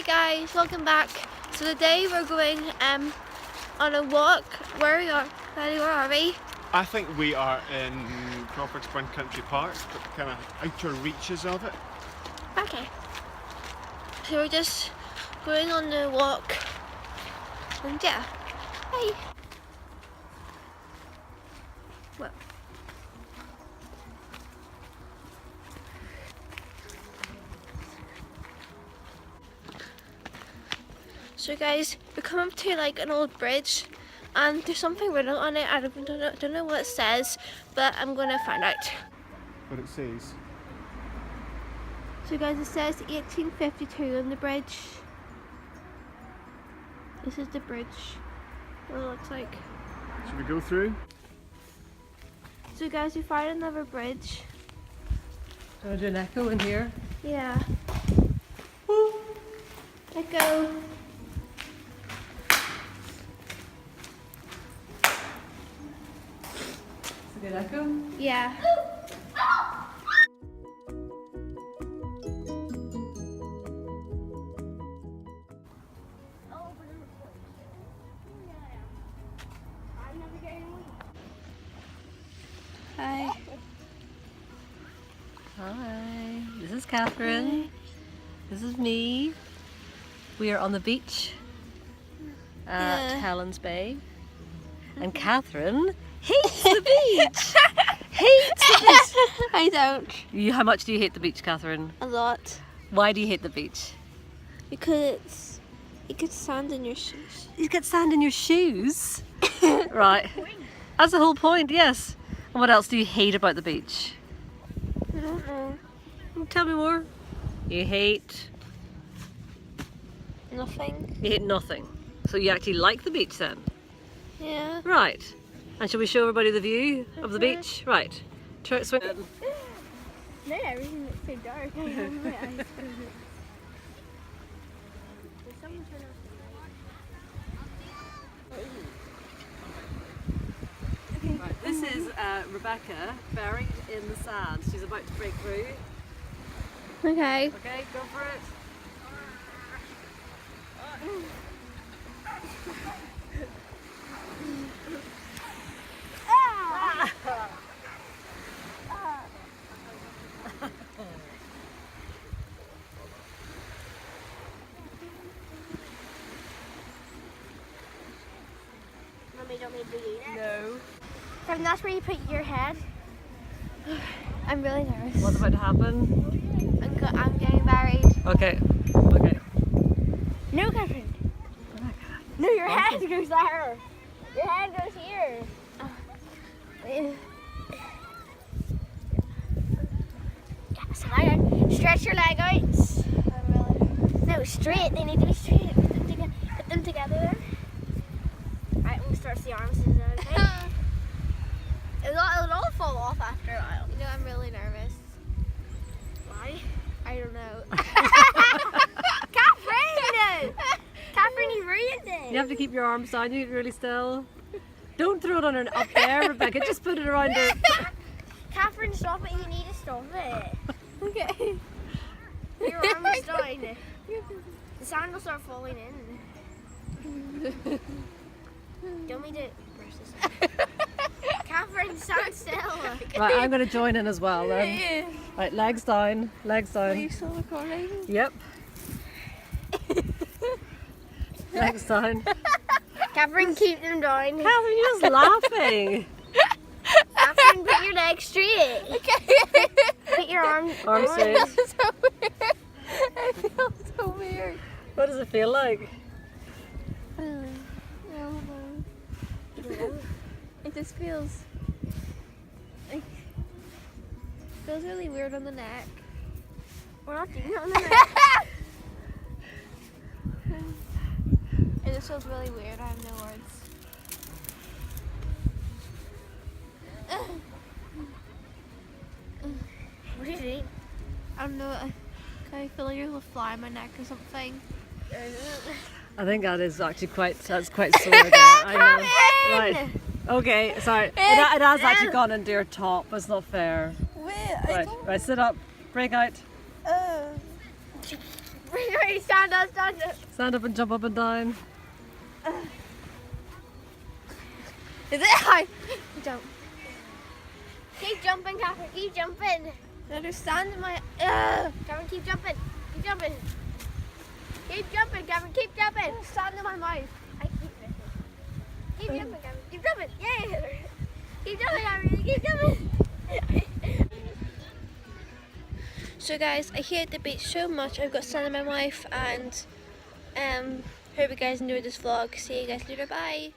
guys, welcome back. So today we're going on a walk. Where are we? I think we are in Crawford Spring Country Park, but kind of outer reaches of it. Okay. So we're just going on the walk. And yeah. Hey. Well. So guys, we come up to like an old bridge and there's something written on it. I don't know what it says, but I'm gonna find out. What it says. So guys, it says 1852 on the bridge. This is the bridge, what it looks like. Should we go through? So guys, we found another bridge. Do you want to do an echo in here? Yeah. Woo. Echo. It's a good echo. Yeah. Hi. Hi. This is Catherine. Hi. This is me. We are on the beach at Helen's Bay. And Catherine hates the beach. Hates the beach. I don't. How much do you hate the beach, Catherine? A lot. Why do you hate the beach? Because you get sand in your shoes. You get sand in your shoes? Right. That's the whole point, yes. And what else do you hate about the beach? I don't know. Tell me more. You hate... Nothing. You hate nothing. So you actually like the beach then? Yeah. Right. And shall we show everybody the view of the beach? Right. Swing. No, everything looks so dark. I have my eyes closed. Right. This is Rebecca buried in the sand. She's about to break through. Okay. Okay, go for it. Mommy, don't need to eat it. No. Kevin, that's where you put your head. I'm really nervous. What's about to happen? I'm getting married. Okay. Okay. No, Kevin. No, your head goes there. Your head goes here. Yeah, so now stretch your leg out. No, straight. They need to be straight. Put them together there. Alright, we'll stretch the arms. Is that okay? It'll all fall off after a while. You know, I'm really nervous. Why? I don't know. Catherine! Catherine, you ruined it. You have to keep your arms down. You really still. Don't throw it on her up there, Rebecca. Just put it around her. Catherine, stop it. You need to stop it. Okay. Your arm is down. The sand will start falling in. Do you want me to brush this? Catherine, stand still. Right, I'm going to join in as well then. Right, legs down, legs down. Are you still recording? Yep. Legs down. Catherine, keep them down. Catherine, you're just laughing. Catherine, put your legs straight. Okay. Put your arms straight. So weird. I feel so weird. What does it feel like? I don't know. It just feels really weird on the neck. We're not doing it on the neck. It just feels really weird. I have no words. What are you doing? I don't know. Can I feel like you're a fly in my neck or something? I think that is actually quite sore there. I know. Right. Okay, sorry. It has actually gone into your top. It's not fair. Wait, Right, right, sit up. Break out. Ready, stand up, stand up. Stand up and jump up and down. Is it high? Jump. Keep jumping, Catherine, keep jumping. Understand my. Catherine, keep jumping. Keep jumping. Keep jumping, Catherine, keep jumping. Stand in my mouth. I keep it. Keep jumping, Catherine. Keep jumping. Yay! Keep jumping, Catherine. Keep jumping. So guys, I hate the beach so much. I've got sand in my mouth, and hope you guys enjoyed this vlog. See you guys later. Bye.